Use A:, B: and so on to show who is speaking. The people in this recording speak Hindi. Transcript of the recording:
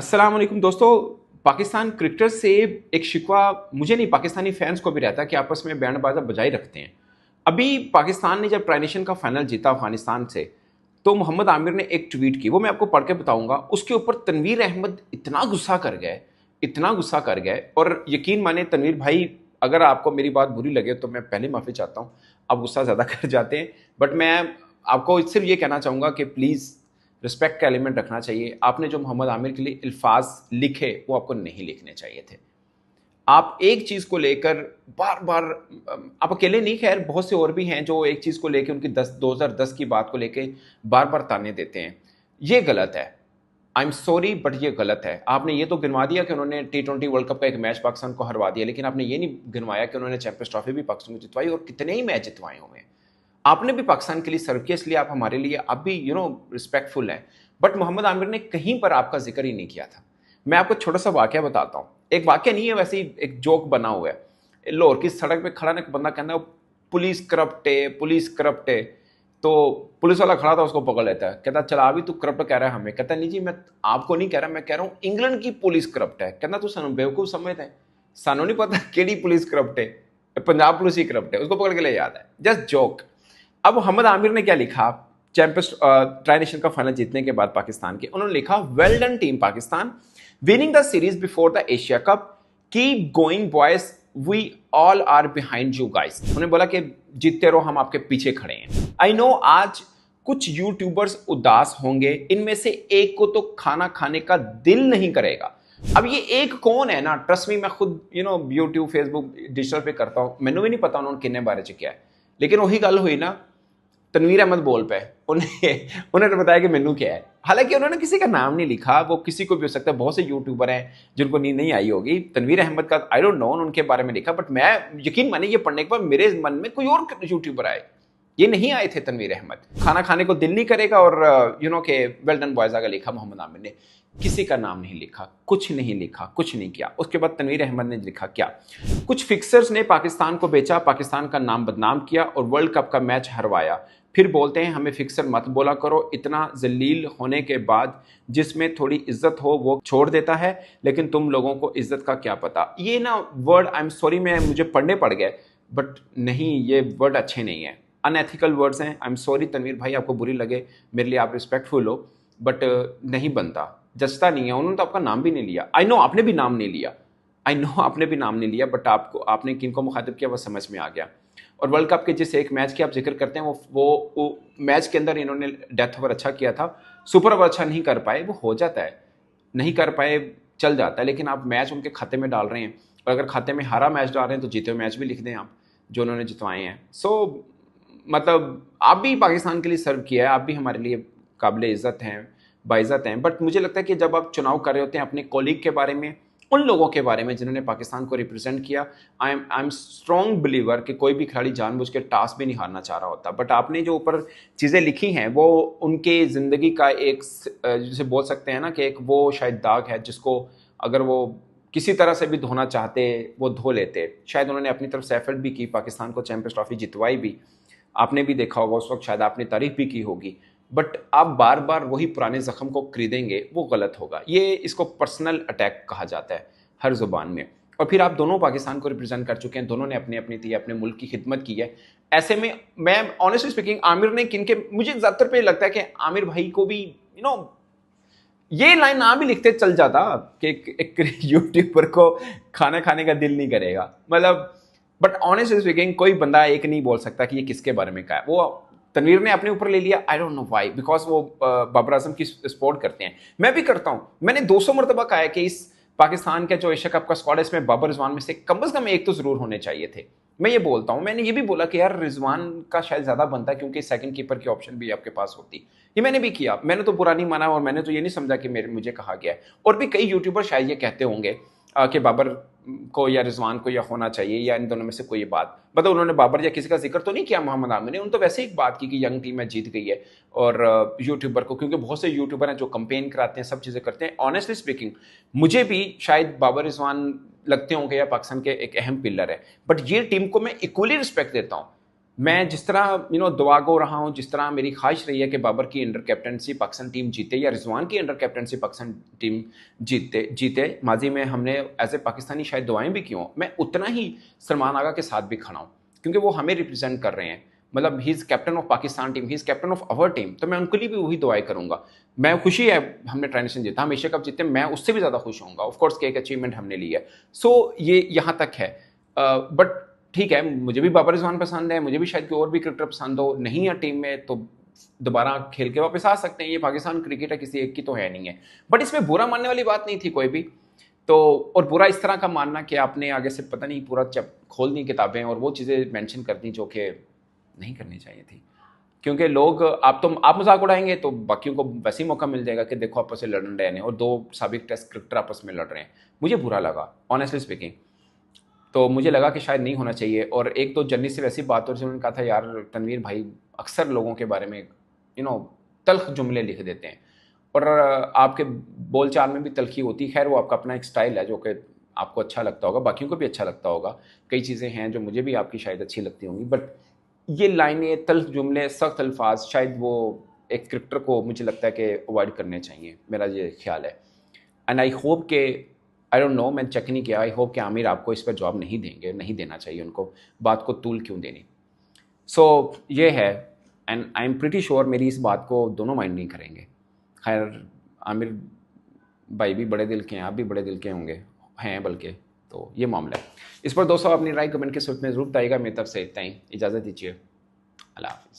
A: अस्सलाम वालेकुम दोस्तों। पाकिस्तान क्रिकेटर से एक शिकवा मुझे नहीं, पाकिस्तानी फैंस को भी रहता है कि आपस में बैंड बाजा बजाई रखते हैं। अभी पाकिस्तान ने जब ट्राई नेशन का फाइनल जीता अफगानिस्तान से, तो मोहम्मद आमिर ने एक ट्वीट की, वो मैं आपको पढ़ के बताऊंगा। उसके ऊपर तनवीर अहमद इतना गुस्सा कर गए, इतना गुस्सा कर गए। और यकीन माने तनवीर भाई, अगर आपको मेरी बात बुरी लगे तो मैं पहले माफ़ी चाहता हूँ, आप गुस्सा ज़्यादा कर जाते हैं। बट मैं आपको सिर्फ ये कहना चाहूँगा कि प्लीज़ रिस्पेक्ट का एलिमेंट रखना चाहिए। आपने जो मोहम्मद आमिर के लिए अल्फाज लिखे वो आपको नहीं लिखने चाहिए थे। आप एक चीज़ को लेकर बार बार, आप अकेले नहीं, खैर बहुत से और भी हैं जो एक चीज़ को लेकर उनकी 2010 की बात को लेकर बार बार ताने देते हैं। ये गलत है। आई एम सॉरी बट ये गलत है। आपने ये तो गिनवा दिया कि उन्होंने T20 वर्ल्ड कप का एक मैच पाकिस्तान को हरवा दिया, लेकिन आपने ये नहीं गिनवाया कि उन्होंने चैंपियंस ट्रॉफी भी पाकिस्तान को जितवाई और कितने ही मैच जितवाए हुए हैं। आपने भी पाकिस्तान के लिए सर्व किया, इसलिए आप हमारे लिए अब भी रिस्पेक्टफुल हैं। बट मोहम्मद आमिर ने कहीं पर आपका जिक्र ही नहीं किया था। मैं आपको छोटा सा वाकया बताता हूँ। एक वाकया नहीं है, वैसे ही एक जोक बना हुआ है। लाहौर की सड़क पे खड़ा ना एक बंदा कहता है पुलिस करप्ट है, पुलिस करप्ट है। तो पुलिस वाला खड़ा था, उसको पकड़ लेता है, कहता चला अभी तू करप्ट कह रहा है हमें। कहता नहीं जी, मैं आपको नहीं कह रहा, मैं कह रहा हूँ इंग्लैंड की पुलिस करप्ट है। कहता तू सानू बेवकूफ समझता है, सानू नहीं पता केड़ी पुलिस करप्ट है, पंजाब पुलिस ही करप्ट है। उसको पकड़ के ले जाता है। Just joke. अब मोहम्मद आमिर ने क्या लिखा चैंपियंस ट्राई नेशन का फाइनल जीतने के बाद पाकिस्तान के, उन्होंने लिखा well done team Pakistan winning the series before the Asia cup, keep going boys, we all are behind you guys. उन्होंने बोला कि जीतते रहो, हम आपके पीछे खड़े हैं। आई नो आज कुछ यूट्यूबर्स उदास होंगे, इनमें से एक को तो खाना खाने का दिल नहीं करेगा। अब ये एक कौन है ना, ट्रस्ट मी, मैं खुद यूट्यूब फेसबुक डिजिटल पे करता हूं, मैंने भी नहीं पता उन्होंने किन्ने बारे च क्या है। लेकिन वही गल हुई ना तनवीर अहमद बोल पे, उन्होंने बताया कि मेनू क्या है। हालांकि उन्होंने किसी का नाम नहीं लिखा, वो किसी को भी हो सकता है। बहुत से यूट्यूबर हैं जिनको नींद नहीं आई होगी। तनवीर अहमद का आई डोंट नो उनके बारे में लिखा, बट मैं यकीन माने ये पढ़ने के बाद मेरे मन में कोई और यूट्यूबर आए, ये नहीं आए थे तनवीर अहमद। खाना खाने को दिल नहीं करेगा और के वेल डन बॉयज आगे लिखा मोहम्मद आमिर ने, किसी का नाम नहीं लिखा, कुछ नहीं लिखा, कुछ नहीं किया। उसके बाद तनवीर अहमद ने लिखा क्या, कुछ फिक्सर्स ने पाकिस्तान को बेचा, पाकिस्तान का नाम बदनाम किया और वर्ल्ड कप का मैच हरवाया, फिर बोलते हैं हमें फिक्सर मत बोला करो। इतना जलील होने के बाद जिसमें थोड़ी इज्जत हो वो छोड़ देता है, लेकिन तुम लोगों को इज्जत का क्या पता। ये ना वर्ड, आई एम सॉरी, मैं मुझे पढ़ने पड़ गए, बट नहीं, ये वर्ड अच्छे नहीं है, अनएथिकल वर्ड्स हैं। आई एम सॉरी तनवीर भाई, आपको बुरी लगे, मेरे लिए आप रिस्पेक्टफुल हो, बट नहीं बनता, जचता नहीं है। उन्होंने तो आपका नाम भी नहीं लिया। आई नो आपने भी नाम नहीं लिया, आई नो आपने भी नाम नहीं लिया, बट आपको, आपने किनको मुखातिब किया वो समझ में आ गया। और वर्ल्ड कप के जिस एक मैच की आप जिक्र करते हैं, वो मैच के अंदर इन्होंने डेथ ओवर अच्छा किया था, सुपर ओवर अच्छा नहीं कर पाए। वो हो जाता है, नहीं कर पाए, चल जाता है। लेकिन आप मैच उनके खाते में डाल रहे हैं, और अगर खाते में हारा मैच डाल रहे हैं तो जीते हुए मैच भी लिख दें आप, जो उन्होंने जितवाए हैं। सो मतलब आप भी पाकिस्तान के लिए सर्व किया है, आप भी हमारे लिए काबिल इज़्ज़त हैं, बाइज़्ज़त हैं। बट मुझे लगता है कि जब आप चुनाव कर रहे होते हैं अपने कॉलीग के बारे में, उन लोगों के बारे में जिन्होंने पाकिस्तान को रिप्रेजेंट किया, आई एम स्ट्रॉन्ग बिलीवर कि कोई भी खिलाड़ी जानबूझ के टास्क भी नहीं हारना चाह रहा होता। बट आपने जो ऊपर चीज़ें लिखी हैं वो उनके ज़िंदगी का एक, जिसे बोल सकते हैं ना कि एक वो शायद दाग है जिसको अगर वो किसी तरह से भी धोना चाहते वो धो लेते। शायद उन्होंने अपनी तरफ से एफर्ट भी की, पाकिस्तान को चैंपियंस ट्रॉफी जितवाई भी, आपने भी देखा होगा उस वक्त, शायद आपने तारीफ भी की होगी। बट आप बार बार वही पुराने जख्म को खरीदेंगे, वो गलत होगा। ये इसको पर्सनल अटैक कहा जाता है हर जुबान में। और फिर आप दोनों पाकिस्तान को रिप्रेजेंट कर चुके हैं, दोनों ने अपनी अपनी थी अपने मुल्क की खिदमत की है। ऐसे में मैं ऑनेस्टली स्पीकिंग, आमिर ने किनके, मुझे ज़्यादातर पे लगता है कि आमिर भाई को भी ये लाइन ना भी लिखते चल जाता कि एक यूट्यूबर को खाना खाने का दिल नहीं करेगा, मतलब। बट ऑनेस्टली स्पीकिंग कोई बंदा एक नहीं बोल सकता कि ये किसके बारे में कहा है। वो तनवीर ने अपने ऊपर ले लिया, I don't know why, because वो बाबर आजम की सपोर्ट करते हैं, मैं भी करता हूं। मैंने 200 मरतबा कहा है कि इस पाकिस्तान के जो एशिया कप का स्क्वाड है इसमें बाबर रिजवान में से कम से कम एक तो जरूर होने चाहिए थे। मैं ये बोलता हूं, मैंने ये भी बोला कि यार रिजवान का शायद ज्यादा बनता है क्योंकि सेकंड कीपर की ऑप्शन भी आपके पास होती। ये मैंने भी किया, मैंने तो बुरा नहीं माना और मैंने तो ये नहीं समझा कि मुझे कहा गया है। और भी कई यूट्यूबर शायद ये कहते होंगे कि बाबर को या रिजवान को या होना चाहिए या इन दोनों में से कोई बात, मतलब उन्होंने बाबर या किसी का जिक्र तो नहीं किया मोहम्मद आमिर ने। उन्होंने तो वैसे एक बात की कि यंग टीम में जीत गई है और यूट्यूबर को, क्योंकि बहुत से यूट्यूबर हैं जो कंपेन कराते हैं, सब चीज़ें करते हैं। ऑनेस्टली स्पीकिंग मुझे भी शायद बाबर रिजवान लगते होंगे या पाकिस्तान के एक अहम पिलर है, बट ये टीम को मैं इक्वली रिस्पेक्ट देता हूँ। मैं जिस तरह दुआ गो रहा हूँ, जिस तरह मेरी ख्वाहिश रही है कि बाबर की अंडर कैप्टनसी पाकिस्तान टीम जीते या रिजवान की अंडर कैप्टनसी पाकिस्तान टीम जीते माजी में हमने एज ए पाकिस्तानी शायद दुआएं भी की हों, मैं उतना ही सलमान आगा के साथ भी खड़ा हूँ, क्योंकि वो हमें रिप्रेजेंट कर रहे हैं। मतलब he is captain of Pakistan team, he is captain of our team, तो मैं उनके लिए भी वही दुआएं करूँगा। मैं खुशी है हमने ट्रांजिशन जीता, हम एशिया कप जीते, मैं उससे भी ज़्यादा खुश होऊंगा ऑफकोर्स कि एक अचीवमेंट हमने ली है। सो ये यहाँ तक है। बट ठीक है, मुझे भी बाबर रिजवान पसंद है, मुझे भी शायद कोई और भी क्रिकेटर पसंद हो, नहीं है टीम में तो दोबारा खेल के वापस आ सकते हैं। ये पाकिस्तान क्रिकेट है, किसी एक की तो है नहीं है। बट इसमें बुरा मानने वाली बात नहीं थी कोई भी। तो और बुरा इस तरह का मानना कि आपने आगे से पता नहीं पूरा खोल दी किताबें और वो चीज़ें मेंशन कर दी जो कि नहीं करनी चाहिए थी। क्योंकि लोग आप मजाक उड़ाएंगे तो बाकियों को वैसे ही मौका मिल जाएगा कि देखो आपस में लड़ रहे हैं और दो साबिक टेस्ट क्रिकेटर आपस में लड़ रहे हैं। मुझे बुरा लगा ऑनेस्टली स्पीकिंग। तो मुझे लगा कि शायद नहीं होना चाहिए। और एक तो जर्नी से वैसी बात हो रही, उन्होंने कहा था यार तनवीर भाई अक्सर लोगों के बारे में तल्ख जुमले लिख देते हैं और आपके बोलचाल में भी तल्खी होती है। खैर वो आपका अपना एक स्टाइल है जो कि आपको अच्छा लगता होगा, बाकियों को भी अच्छा लगता होगा। कई चीज़ें हैं जो मुझे भी आपकी शायद अच्छी लगती होंगी, बट ये लाइनें, तल्ख जुमले, सख्त अल्फाज शायद वो एक क्रिकेटर को मुझे लगता है कि अवॉइड करने चाहिए, मेरा ये ख्याल है। एंड आई होप के आई डोंट नो, मैंने चेक नहीं किया, आई होप कि आमिर आपको इस पर जवाब नहीं देंगे, नहीं देना चाहिए उनको, बात को तूल क्यों देनी। सो ये है। And I am pretty sure मेरी इस बात को दोनों माइंड नहीं करेंगे। खैर आमिर भाई भी बड़े दिल के हैं, आप भी बड़े दिल के होंगे, हैं बल्कि। तो ये मामला है। इस पर दोस्तों अपनी राय कमेंट के सूरत में ज़रूर बताइएगा। मेरी तरफ से इतना ही, इजाज़त दीजिए, अल्लाह हाफिज़।